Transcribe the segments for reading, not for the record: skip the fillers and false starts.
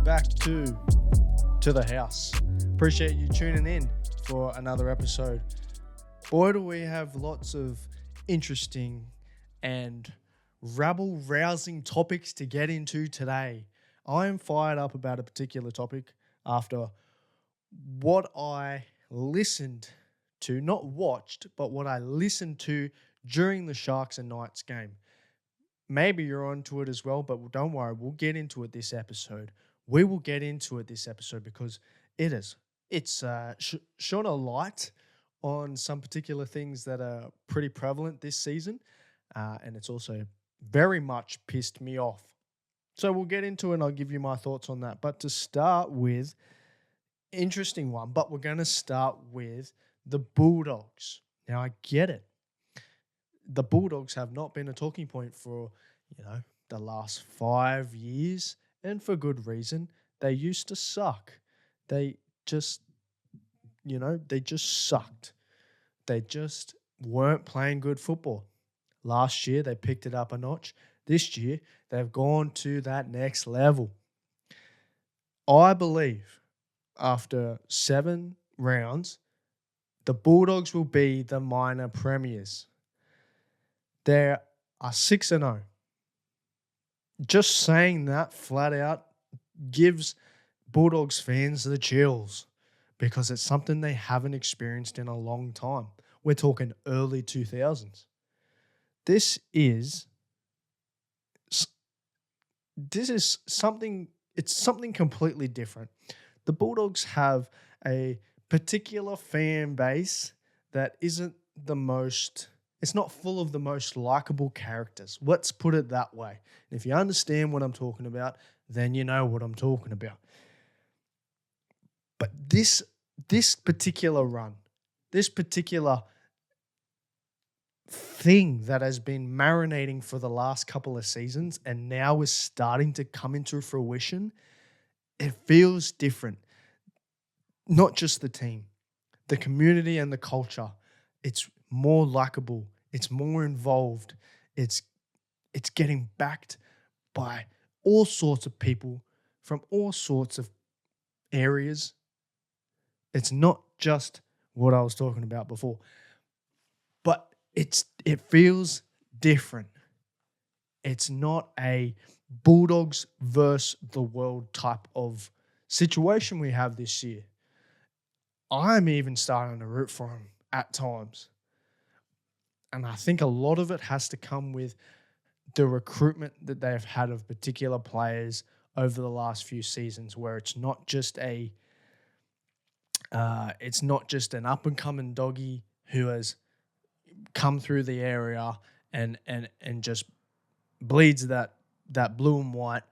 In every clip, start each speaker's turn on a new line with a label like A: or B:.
A: back to the house. Appreciate you tuning in for another episode. Boy, do we have lots of interesting and rabble-rousing topics to get into today. I am fired up about a particular topic after what I listened to, not watched, but what I listened to during the Sharks and Knights game. Maybe you're onto it as well, but don't worry, we'll get into it this episode. We will get into it this episode because it's shone a light on some particular things that are pretty prevalent this season, and it's also very much pissed me off. So we'll get into it and I'll give you my thoughts on that. But to start with, interesting one, but we're going to start with the Bulldogs. Now, I get it. The Bulldogs have not been a talking point for, the last 5 years, and for good reason. They used to suck. They just sucked. They just weren't playing good football. Last year, they picked it up a notch. This year, they've gone to that next level. I believe after 7 rounds, the Bulldogs will be the minor premiers. They are 6-0. Just saying that flat out gives Bulldogs fans the chills because it's something they haven't experienced in a long time. We're talking early 2000s. This is something, it's something completely different. The Bulldogs have a particular fan base that isn't it's not full of the most likable characters. Let's put it that way. And if you understand what I'm talking about, then you know what I'm talking about. But this particular run, this particular thing that has been marinating for the last couple of seasons and now is starting to come into fruition, it feels different. Not just the team, the community and the culture. It's more likable. It's more involved. It's getting backed by all sorts of people from all sorts of areas. It's not just what I was talking about before, but it feels different. It's not a Bulldogs versus the world type of situation we have this year. I'm even starting to root for them at times. And I think a lot of it has to come with the recruitment that they've had of particular players over the last few seasons, where it's not just an up and coming doggy who has come through the area and just bleeds that blue and white.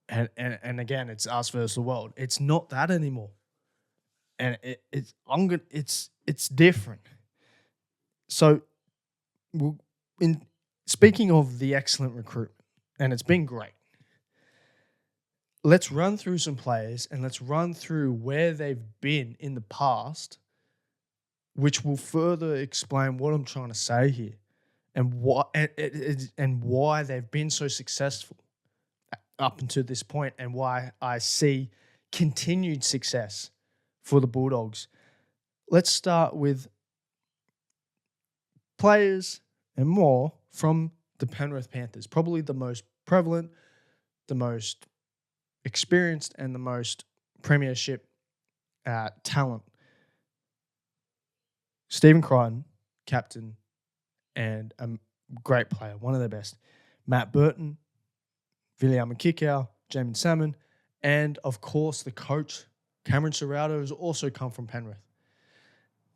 A: And again, it's us versus the world. It's not that anymore. And it's different. So, in speaking of the excellent recruitment, and it's been great, let's run through some players and let's run through where they've been in the past, which will further explain what I'm trying to say here and why they've been so successful up until this point, and why I see continued success for the Bulldogs. Let's start with players and more from the Penrith Panthers. Probably the most prevalent, the most experienced, and the most premiership talent. Stephen Crichton, captain, and a great player, one of the best. Matt Burton, William Kikau, Jamin Salmon, and of course the coach, Cameron Serrato, has also come from Penrith.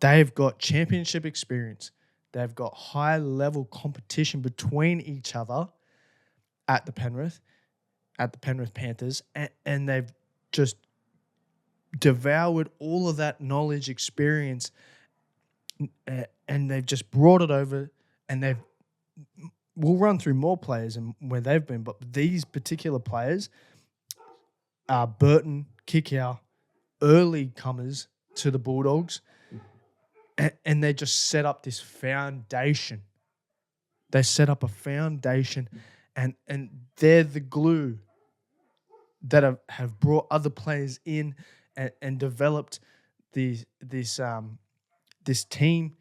A: They've got championship experience. They've got high-level competition between each other at the Penrith Panthers, and they've just devoured all of that knowledge, experience, and they've just brought it over, and we'll run through more players and where they've been, but these particular players are Burton, Kikau, early comers to the Bulldogs, and they just set up this foundation. They set up a foundation, and they're the glue that have brought other players in and developed this team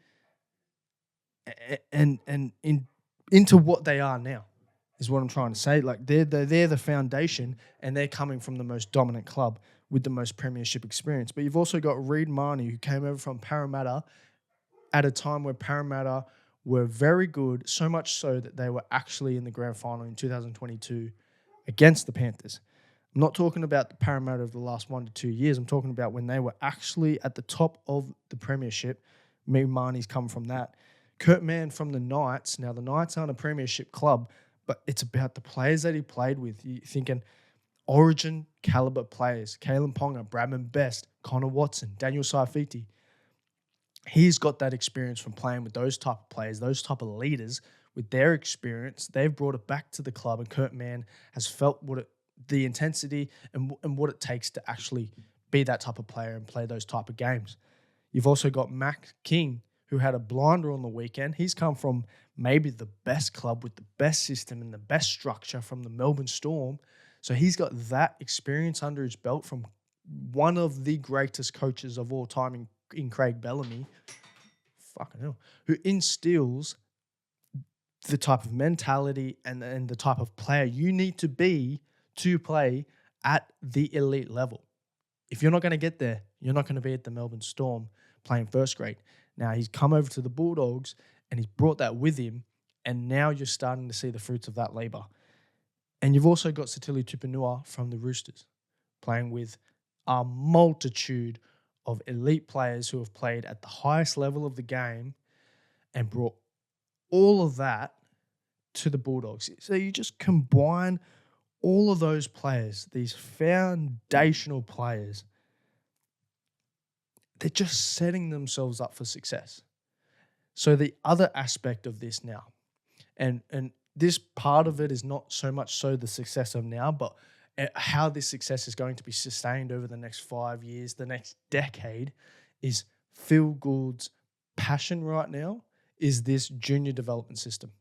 A: and into what they are now is what I'm trying to say. Like they're the foundation, and they're coming from the most dominant club with the most premiership experience. But you've also got Reid Marnie, who came over from Parramatta at a time where Parramatta were very good, so much so that they were actually in the grand final in 2022 against the Panthers. I'm not talking about the Parramatta of the last 1 to 2 years. I'm talking about when they were actually at the top of the premiership. Marnie's come from that. Kurt Mann from the Knights. Now, the Knights aren't a premiership club, but it's about the players that he played with. You're thinking origin caliber players. Kalen Ponga, Bradman Best, Connor Watson, Daniel Saifiti. He's got that experience from playing with those type of players, those type of leaders. With their experience, they've brought it back to the club, and Kurt Mann has felt the intensity and what it takes to actually be that type of player and play those type of games. You've also got Mac King, who had a blinder on the weekend. He's come from maybe the best club with the best system and the best structure from the Melbourne Storm. So he's got that experience under his belt from one of the greatest coaches of all time in Craig Bellamy. Fucking hell. Who instills the type of mentality and the type of player you need to be to play at the elite level. If you're not going to get there, you're not going to be at the Melbourne Storm playing first grade. Now, he's come over to the Bulldogs and he's brought that with him, and now you're starting to see the fruits of that labour. And you've also got Sitili Tupanua from the Roosters, playing with a multitude of elite players who have played at the highest level of the game and brought all of that to the Bulldogs. So you just combine all of those players, these foundational players, they're just setting themselves up for success. So the other aspect of this now, and this part of it is not so much so the success of now, but how this success is going to be sustained over the next 5 years, the next decade, is Phil Gould's passion right now is this junior development system.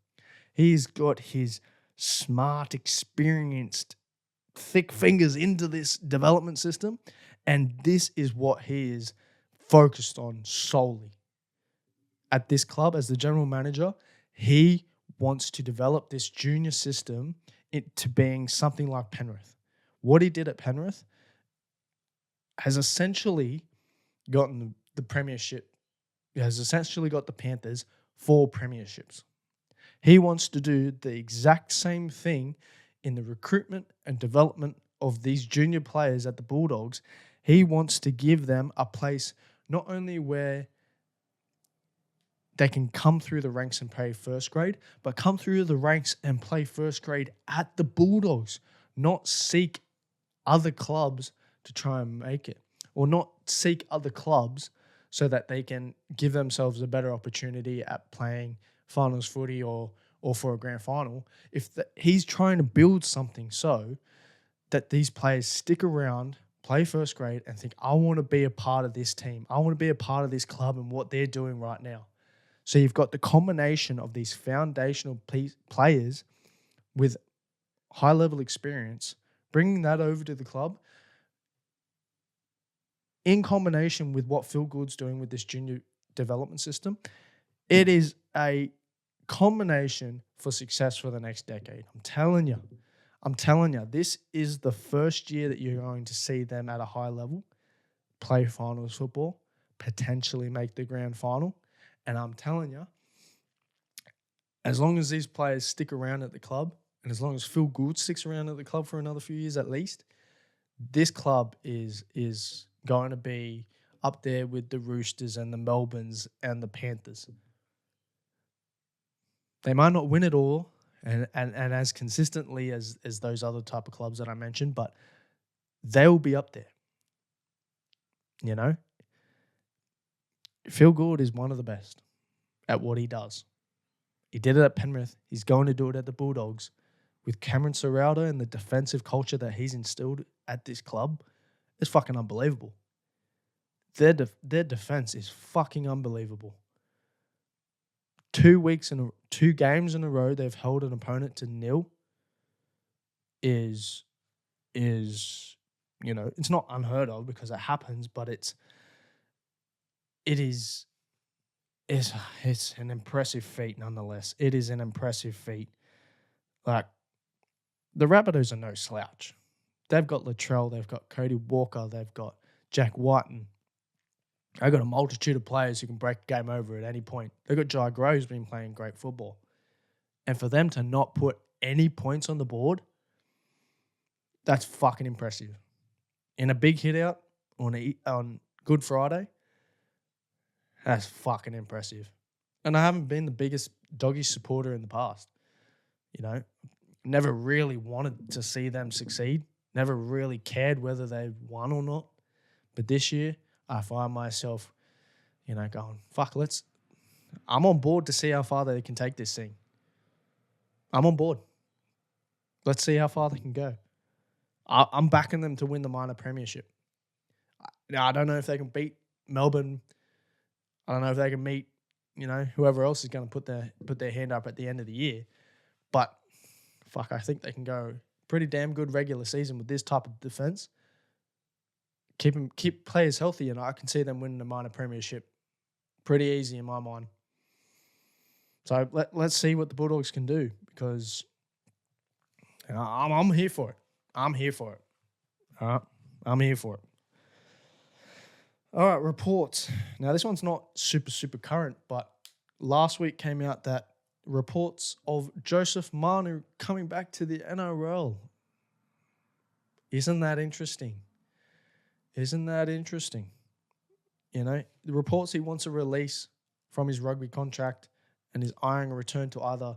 A: He's got his smart, experienced, thick fingers into this development system, and this is what he is focused on solely. At this club, as the general manager, he wants to develop this junior system into being something like Penrith. What he did at Penrith has essentially gotten the premiership, has essentially got the Panthers 4 premierships. He wants to do the exact same thing in the recruitment and development of these junior players at the Bulldogs. He wants to give them a place not only where they can come through the ranks and play first grade, but come through the ranks and play first grade at the Bulldogs, not seek other clubs to try and make it, or not seek other clubs so that they can give themselves a better opportunity at playing finals footy or for a grand final. He's trying to build something so that these players stick around, play first grade, and think, I want to be a part of this team. I want to be a part of this club and what they're doing right now. So you've got the combination of these foundational players with high-level experience, bringing that over to the club in combination with what Phil Gould's doing with this junior development system. It is a combination for success for the next decade. I'm telling you, this is the first year that you're going to see them at a high level play finals football, potentially make the grand final. And I'm telling you, as long as these players stick around at the club, and as long as Phil Gould sticks around at the club for another few years at least, this club is going to be up there with the Roosters and the Melbournes and the Panthers. They might not win it all and as consistently as those other type of clubs that I mentioned, but they will be up there. You know? Phil Gould is one of the best at what he does. He did it at Penrith. He's going to do it at the Bulldogs. With Cameron Serraldo and the defensive culture that he's instilled at this club, it's fucking unbelievable. Their defense is fucking unbelievable. 2 games in a row, they've held an opponent to nil is is, it's not unheard of because it happens, but it is it's an impressive feat nonetheless. It is an impressive feat. Like, the Rabbitohs are no slouch. They've got Latrell, they've got Cody Walker, they've got Jack Whiten. They've got a multitude of players who can break a game over at any point. They've got Jai Groves been playing great football. And for them to not put any points on the board, that's fucking impressive. In a big hit out on Good Friday, that's fucking impressive. And I haven't been the biggest Doggy supporter in the past. Never really wanted to see them succeed. Never really cared whether they won or not. But this year, I find myself, going, fuck, I'm on board to see how far they can take this thing. I'm on board. Let's see how far they can go. I'm backing them to win the minor premiership. Now, I don't know if they can beat Melbourne. I don't know if they can meet, whoever else is going to put their hand up at the end of the year. But, fuck, I think they can go pretty damn good regular season with this type of defense. Keep players healthy, and I can see them winning the minor premiership pretty easy in my mind. So let's see what the Bulldogs can do, because I'm here for it. I'm here for it. All right, I'm here for it. All right, reports. Now, this one's not super, super current, but last week came out that reports of Joseph Manu coming back to the NRL. Isn't that interesting? The reports he wants a release from his rugby contract and is eyeing a return to either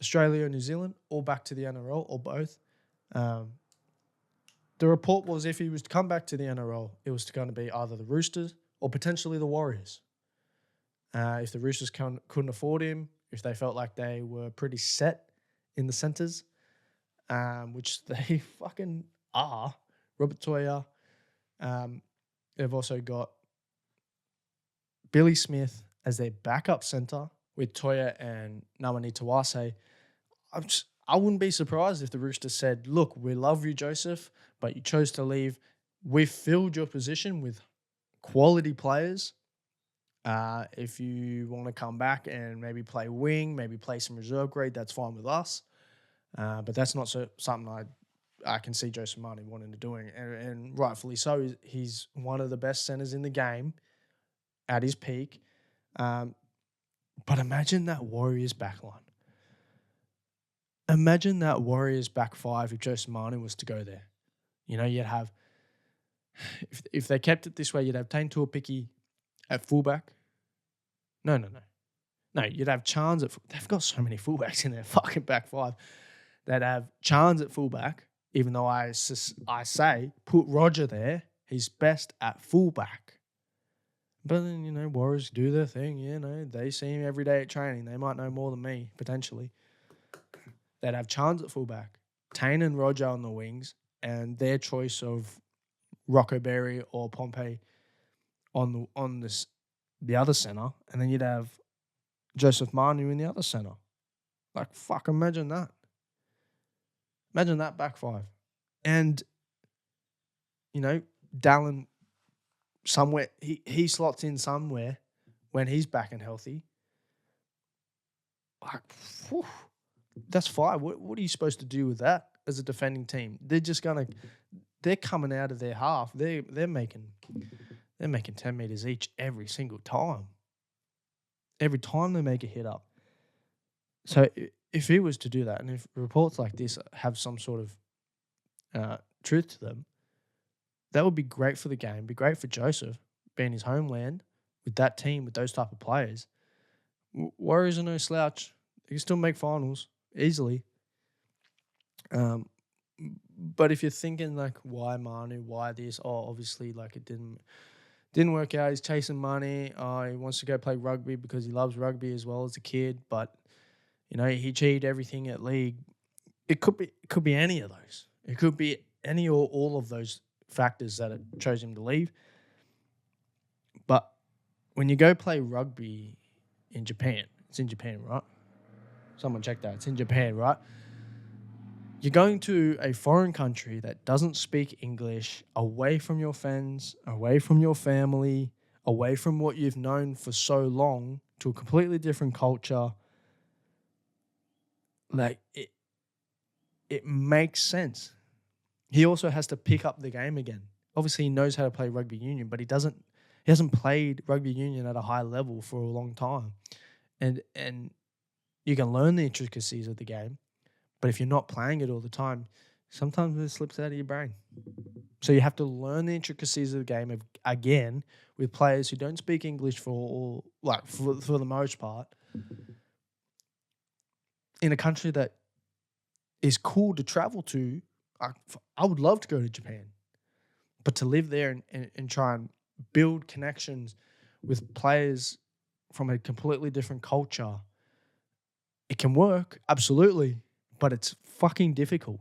A: Australia or New Zealand or back to the NRL or both. The report was if he was to come back to the NRL, it was going to be either the Roosters or potentially the Warriors. If the Roosters couldn't afford him, if they felt like they were pretty set in the centres, which they fucking are. Robert Toya. They've also got Billy Smith as their backup centre with Toya and Nawani Tawase. I wouldn't be surprised if the Roosters said, look, we love you, Joseph, but you chose to leave. We've filled your position with quality players. If you want to come back and maybe play wing, maybe play some reserve grade, that's fine with us. But that's not something I can see Joseph Manu wanting to do, and rightfully so. He's one of the best centres in the game at his peak. But imagine that Warriors backline. Imagine that Warriors back five if Joseph Manu was to go there. You'd have, if they kept it this way, you'd have Tane Tuapiki at fullback. No, you'd have Chance at they've got so many fullbacks in their fucking back five. They'd have Chance at fullback, even though I say put Roger there. He's best at fullback. But then, Warriors do their thing. They see him every day at training. They might know more than me, potentially. They'd have Chance at fullback, Tane and Roger on the wings, and their choice of Rocco Berry or Pompey on the other centre, and then you'd have Joseph Manu in the other centre. Like, fuck, imagine that. Imagine that back five. And, Dallin somewhere, he slots in somewhere when he's back and healthy. Like, whew, that's five. What are you supposed to do with that as a defending team? They're coming out of their half. They're making 10 meters each every single time. Every time they make a hit up. So if he was to do that, and if reports like this have some sort of truth to them, that would be great for the game, be great for Joseph, being his homeland, with that team, with those type of players. Warriors are no slouch. They can still make finals easily. But if you're thinking, like, why Manu, why this? Oh, obviously, like, it didn't work out. He's chasing money. He wants to go play rugby because he loves rugby as well as a kid. But, he achieved everything at league. It could be any of those. It could be any or all of those factors that chose him to leave. But when you go play rugby in Japan, it's in Japan, right? Someone check that. It's in Japan, right? You're going to a foreign country that doesn't speak English, away from your friends, away from your family, away from what you've known for so long, to a completely different culture. Like, it makes sense. He also has to pick up the game again. Obviously, he knows how to play rugby union, but he hasn't played rugby union at a high level for a long time. And you can learn the intricacies of the game, but if you're not playing it all the time, sometimes it slips out of your brain. So you have to learn the intricacies of the game again with players who don't speak English for the most part, in a country that is cool to travel to. I would love to go to Japan, but to live there and try and build connections with players from a completely different culture, it can work, absolutely, but it's fucking difficult.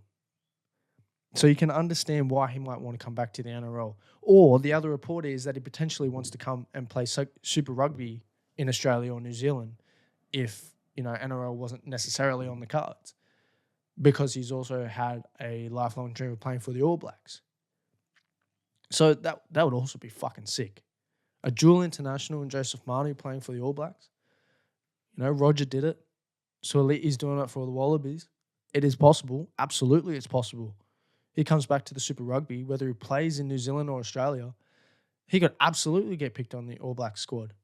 A: So you can understand why he might want to come back to the NRL. Or the other report is that he potentially wants to come and play Super Rugby in Australia or New Zealand if, NRL wasn't necessarily on the cards, because he's also had a lifelong dream of playing for the All Blacks. So that would also be fucking sick. A dual international and Joseph Manu playing for the All Blacks. Roger did it. So he's doing it for the Wallabies. It is possible. Absolutely, it's possible. He comes back to the Super Rugby, whether he plays in New Zealand or Australia, he could absolutely get picked on the All Blacks squad.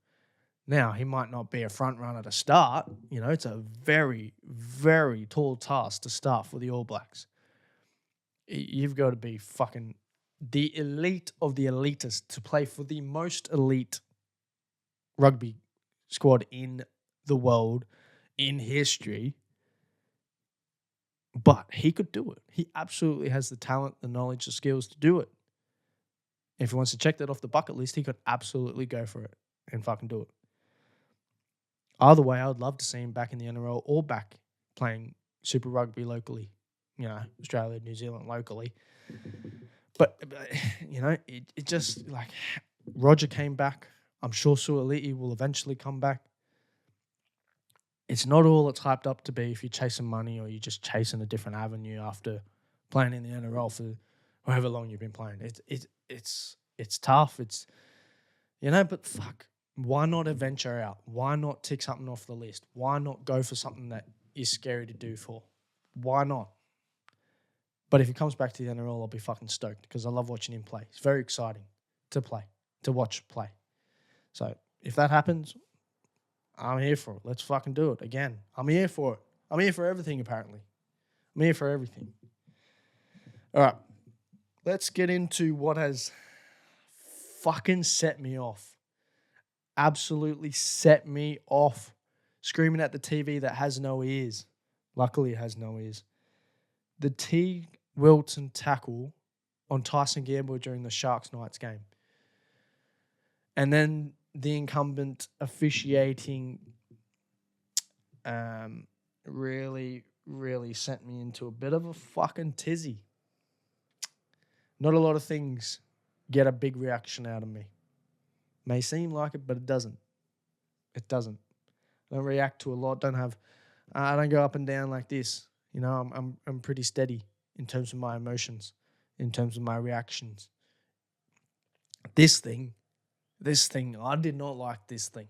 A: Now, he might not be a front runner to start. It's a very, very tall task to start for the All Blacks. You've got to be fucking the elite of the elitists to play for the most elite rugby squad in the world, in history. But he could do it. He absolutely has the talent, the knowledge, the skills to do it. If he wants to check that off the bucket list, he could absolutely go for it and fucking do it. Either way, I would love to see him back in the NRL or back playing Super Rugby locally. Australia, New Zealand locally. But it just, like, Roger came back. I'm sure Suaalii will eventually come back. It's not all it's hyped up to be if you're chasing money or you're just chasing a different avenue after playing in the NRL for however long you've been playing. It's tough. But fuck, why not adventure out? Why not tick something off the list? Why not go for something that is scary to do for? Why not? But if he comes back to the NRL, I'll be fucking stoked because I love watching him play. It's very exciting to watch play. So if that happens, I'm here for it. Let's fucking do it again. I'm here for it. I'm here for everything, apparently. I'm here for everything. All right. Let's get into what has fucking set me off. Absolutely set me off. Screaming at the TV that has no ears. Luckily, it has no ears. The T. Wilton tackle on Tyson Gamble during the Sharks Knights game. And then the incumbent officiating really, really sent me into a bit of a fucking tizzy. Not a lot of things get a big reaction out of me. May seem like it, but it doesn't. It doesn't. I don't react to a lot. I don't go up and down like this. I'm pretty steady in terms of my emotions, in terms of my reactions. This thing, I did not like this thing.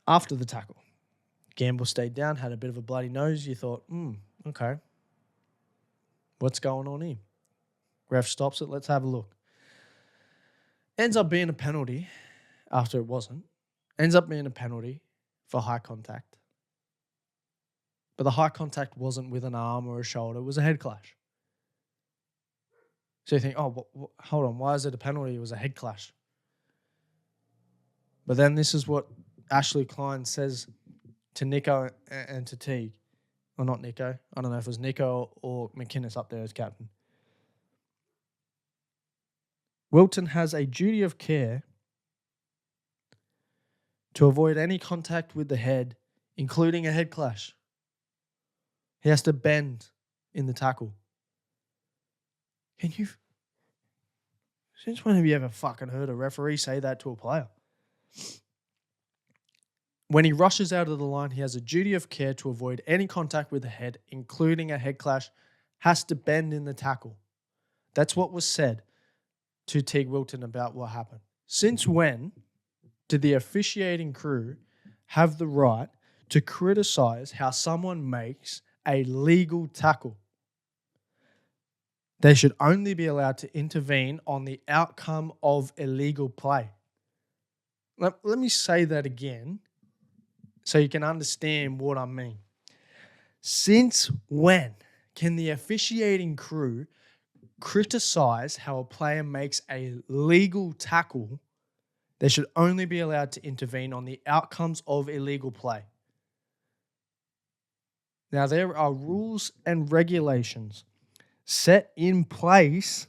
A: After the tackle, Gamble stayed down, had a bit of a bloody nose. You thought, okay, what's going on here? Ref stops it. Let's have a look. Ends up being a penalty after it wasn't. Ends up being a penalty for high contact. But the high contact wasn't with an arm or a shoulder. It was a head clash. So you think, hold on, why is it a penalty? It was a head clash. But then this is what Ashley Klein says to Nico and to Teague. Or not Nico. I don't know if it was Nico or McInnes up there as captain. Wilton has a duty of care to avoid any contact with the head, including a head clash. He has to bend in the tackle. Since when have you ever fucking heard a referee say that to a player? When he rushes out of the line, he has a duty of care to avoid any contact with the head, including a head clash, has to bend in the tackle. That's what was said to Teague Wilton about what happened. Since when did the officiating crew have the right to criticize how someone makes a legal tackle? They should only be allowed to intervene on the outcome of illegal play. Let me say that again so you can understand what I mean. Since when can the officiating crew criticize how a player makes a legal tackle? They should only be allowed to intervene on the outcomes of illegal play. Now, there are rules and regulations set in place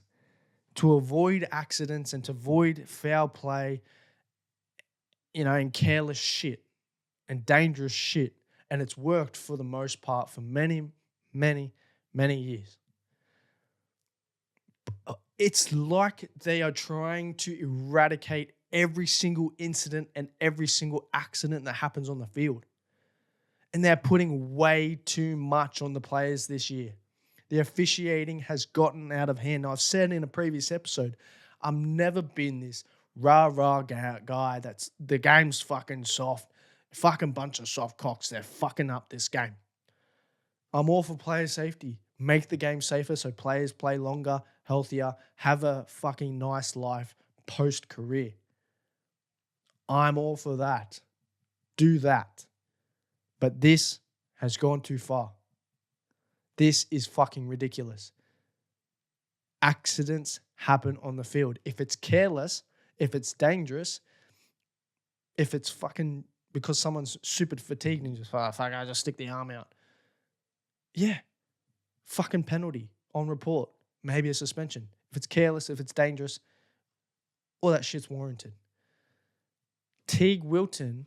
A: to avoid accidents and to avoid foul play, and careless shit and dangerous shit. And it's worked for the most part for many, many, many years. It's like they are trying to eradicate every single incident and every single accident that happens on the field. And they're putting way too much on the players this year. The officiating has gotten out of hand. I've said in a previous episode, I've never been this rah-rah guy that's the game's fucking soft. Fucking bunch of soft cocks. They're fucking up this game. I'm all for player safety. Make the game safer so players play longer, healthier, have a fucking nice life post-career. I'm all for that. Do that. But this has gone too far. This is fucking ridiculous. Accidents happen on the field. If it's careless, if it's dangerous, if it's fucking because someone's super fatigued and just, fuck, I just stick the arm out. Yeah. Fucking penalty on report. Maybe a suspension. If it's careless, if it's dangerous, all that shit's warranted. Teague Wilton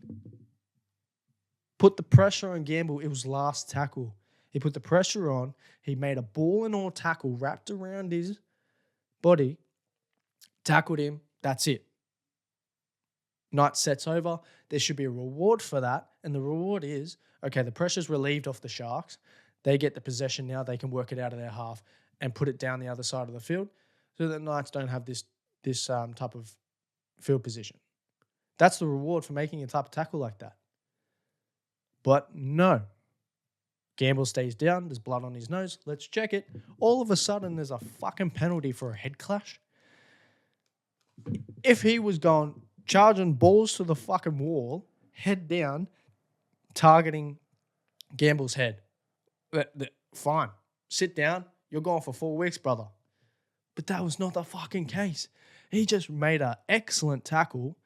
A: put the pressure on Gamble. It was last tackle. He put the pressure on. He made a ball and all tackle wrapped around his body, tackled him. That's it. Night sets over. There should be a reward for that. And the reward is, okay, the pressure's relieved off the Sharks. They get the possession now. They can work it out of their half and put it down the other side of the field so that Knights don't have this type of field position. That's the reward for making a type of tackle like that. But no. Gamble stays down. There's blood on his nose. Let's check it. All of a sudden, there's a fucking penalty for a head clash. If he was going charging balls to the fucking wall, head down, targeting Gamble's head, fine. Sit down. You're gone for 4 weeks, brother. But that was not the fucking case. He just made an excellent tackle,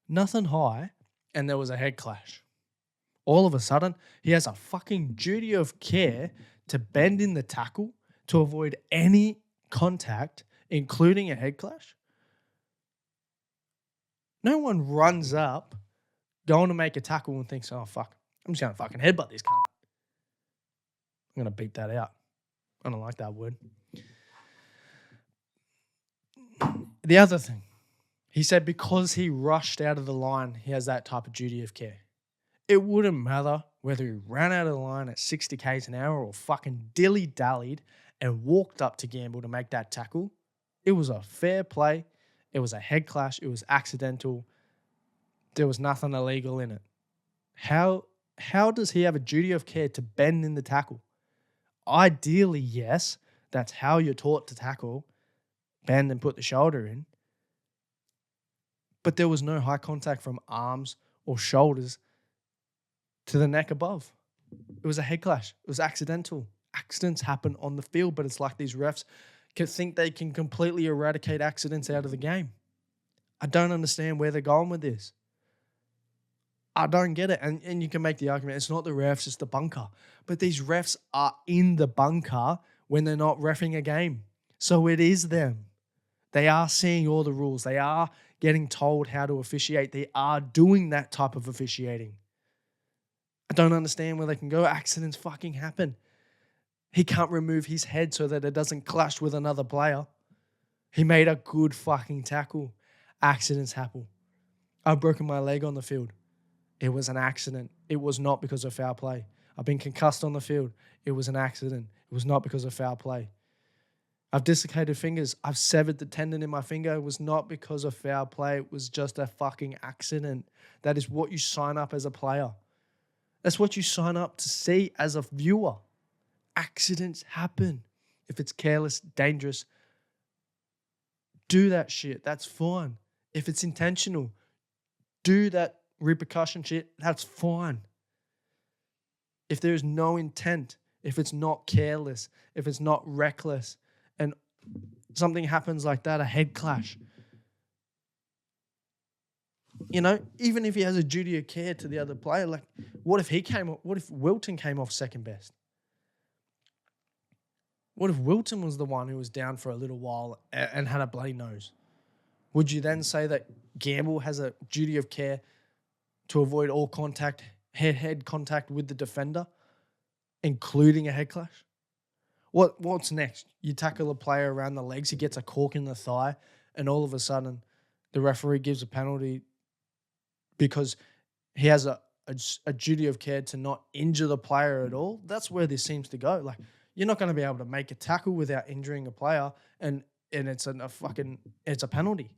A: nothing high, and there was a head clash. All of a sudden, he has a fucking duty of care to bend in the tackle to avoid any contact, including a head clash. No one runs up, going to make a tackle and thinks, oh, fuck, I'm just going to fucking headbutt this cunt. I'm going to beat that out. I don't like that word. The other thing, he said because he rushed out of the line, he has that type of duty of care. It wouldn't matter whether he ran out of the line at 60 k's an hour or fucking dilly-dallied and walked up to Gamble to make that tackle. It was a fair play. It was a head clash. It was accidental. There was nothing illegal in it. How does he have a duty of care to bend in the tackle? Ideally, yes. That's how you're taught to tackle. Bend and put the shoulder in. But there was no high contact from arms or shoulders to the neck above. It was a head clash. It was accidental. Accidents happen on the field, but it's like these refs can think they can completely eradicate accidents out of the game. I don't understand where they're going with this. I don't get it. And you can make the argument, it's not the refs, it's the bunker. But these refs are in the bunker when they're not reffing a game. So it is them. They are seeing all the rules. They are getting told how to officiate. They are doing that type of officiating. I don't understand where they can go. Accidents fucking happen. He can't remove his head so that it doesn't clash with another player. He made a good fucking tackle. Accidents happen. I've broken my leg on the field. It was an accident. It was not because of foul play. I've been concussed on the field. It was an accident. It was not because of foul play. I've dislocated fingers. I've severed the tendon in my finger. It was not because of foul play. It was just a fucking accident. That is what you sign up as a player. That's what you sign up to see as a viewer. Accidents happen. If it's careless, dangerous, do that shit. That's fine. If it's intentional, do that repercussion shit. That's fine. If there is no intent, if it's not careless, if it's not reckless, and something happens like that, a head clash, even if he has a duty of care to the other player, like what if Wilton came off second best? What if Wilton was the one who was down for a little while and had a bloody nose? Would you then say that Gamble has a duty of care to avoid all contact, head contact with the defender, including a head clash? What's next? You tackle a player around the legs, he gets a cork in the thigh, and all of a sudden the referee gives a penalty because he has a duty of care to not injure the player at all? That's where this seems to go. Like, you're not going to be able to make a tackle without injuring a player, and it's a penalty.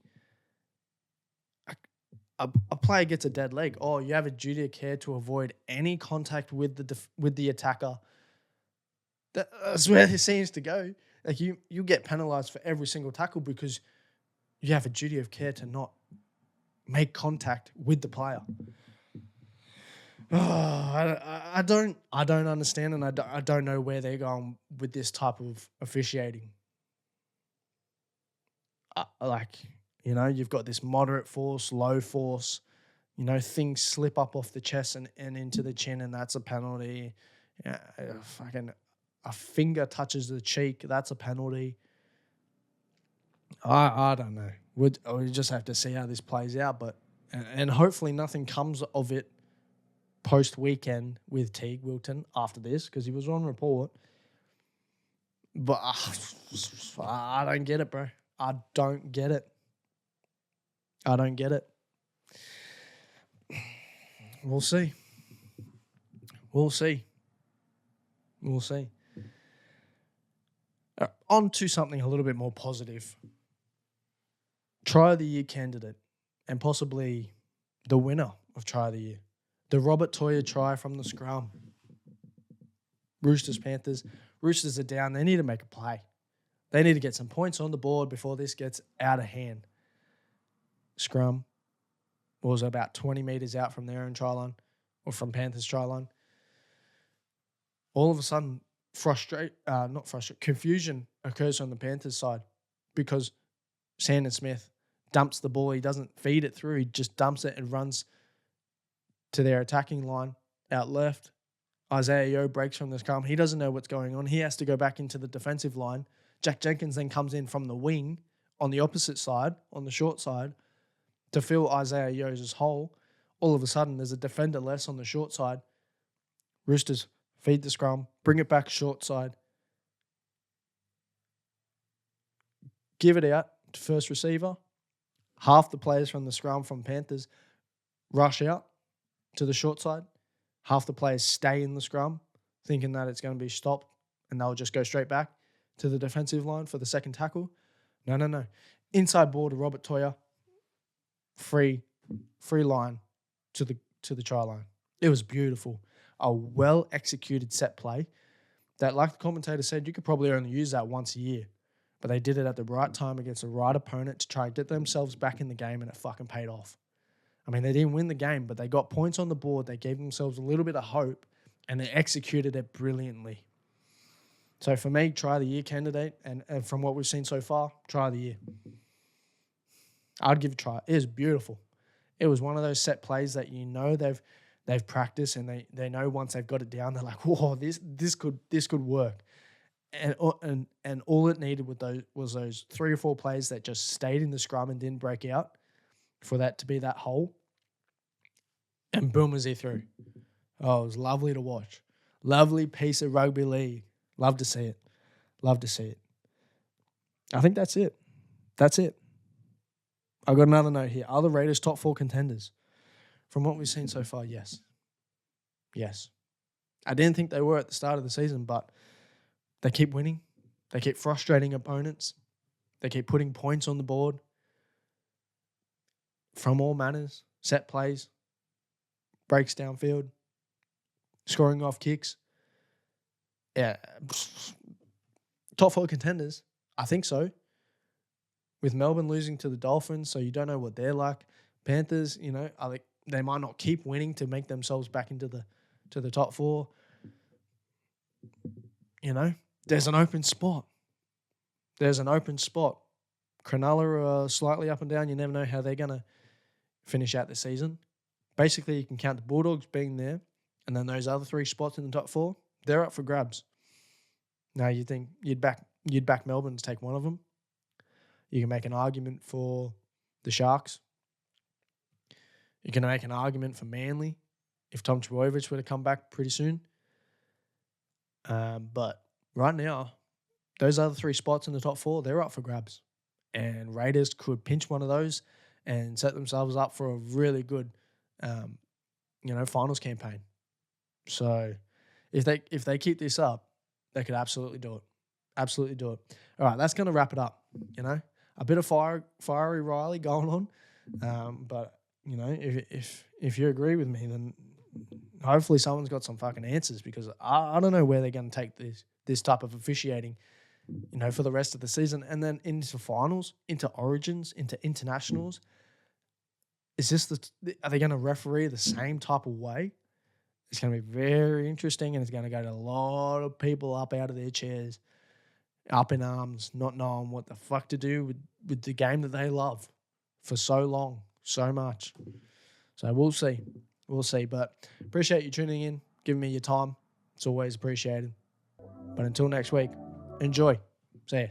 A: A player gets a dead leg. Oh, you have a duty of care to avoid any contact with the attacker. That's where it seems to go. Like you get penalised for every single tackle because you have a duty of care to not make contact with the player. I don't understand, and I don't know where they're going with this type of officiating. You've got this moderate force, low force. Things slip up off the chest and into the chin, and that's a penalty. A finger touches the cheek, that's a penalty. I don't know. We just have to see how this plays out, and hopefully nothing comes of it post-weekend with Teague Wilton after this, because he was on report. But I don't get it, bro. I don't get it. We'll see. On to something a little bit more positive. Try of the Year candidate, and possibly the winner of Try of the Year. The Robert Toya try from the scrum. Roosters, Panthers. Roosters are down. They need to make a play. They need to get some points on the board before this gets out of hand. Scrum was about 20 metres out from their own try line, or from Panthers' try line. All of a sudden, confusion occurs on the Panthers side because Sandon Smith dumps the ball. He doesn't feed it through. He just dumps it and runs to their attacking line out left. Isaiah Yeo breaks from the scrum. He doesn't know what's going on. He has to go back into the defensive line. Jack Jenkins then comes in from the wing on the opposite side, on the short side, to fill Isaiah Yeo's hole. All of a sudden, there's a defender less on the short side. Roosters feed the scrum, bring it back short side, give it out to first receiver. Half the players from the scrum from Panthers rush out to the short side. Half the players stay in the scrum, thinking that it's going to be stopped, and they'll just go straight back to the defensive line for the second tackle. No. Inside ball to Robert Toya. Free line to the try line. It was beautiful. A well-executed set play that, like the commentator said, you could probably only use that once a year. But they did it at the right time against the right opponent to try and get themselves back in the game, and it fucking paid off. I mean, they didn't win the game, but they got points on the board. They gave themselves a little bit of hope, and they executed it brilliantly. So for me, Try of the Year candidate, and from what we've seen so far, Try of the Year. I'd give it a try. It was beautiful. It was one of those set plays that they've practiced, and they know once they've got it down, they're like, whoa, this could work. And all it needed was those 3 or 4 plays that just stayed in the scrum and didn't break out for that to be that hole. And boom, was he through. Oh, it was lovely to watch. Lovely piece of rugby league. Love to see it. I think that's it. I've got another note here. Other Raiders top 4 contenders. From what we've seen so far, yes. Yes. I didn't think they were at the start of the season, but they keep winning. They keep frustrating opponents. They keep putting points on the board from all manners, set plays, breaks downfield, scoring off kicks. Yeah. Top 4 contenders. I think so. With Melbourne losing to the Dolphins, so you don't know what they're like. Panthers, they might not keep winning to make themselves back into the top 4. There's an open spot. Cronulla are slightly up and down. You never know how they're going to finish out the season. Basically, you can count the Bulldogs being there, and then those other 3 spots in the top 4, they're up for grabs. Now, you think you'd back Melbourne to take one of them. You can make an argument for the Sharks. You can make an argument for Manly if Tom Trbojevic were to come back pretty soon. But right now, those other 3 spots in the top 4, they're up for grabs. And Raiders could pinch one of those and set themselves up for a really good, finals campaign. So if they keep this up, they could absolutely do it. Absolutely do it. All right, that's going to wrap it up. A bit of fiery Riley going on, but if you agree with me, then hopefully someone's got some fucking answers, because I don't know where they're going to take this type of officiating, for the rest of the season, and then into finals, into origins, into internationals. Are they going to referee the same type of way? It's going to be very interesting, and it's going to get a lot of people up out of their chairs, up in arms, not knowing what the fuck to do with the game that they love for so long, so much. So we'll see. But appreciate you tuning in, giving me your time. It's always appreciated. But until next week, enjoy. See ya.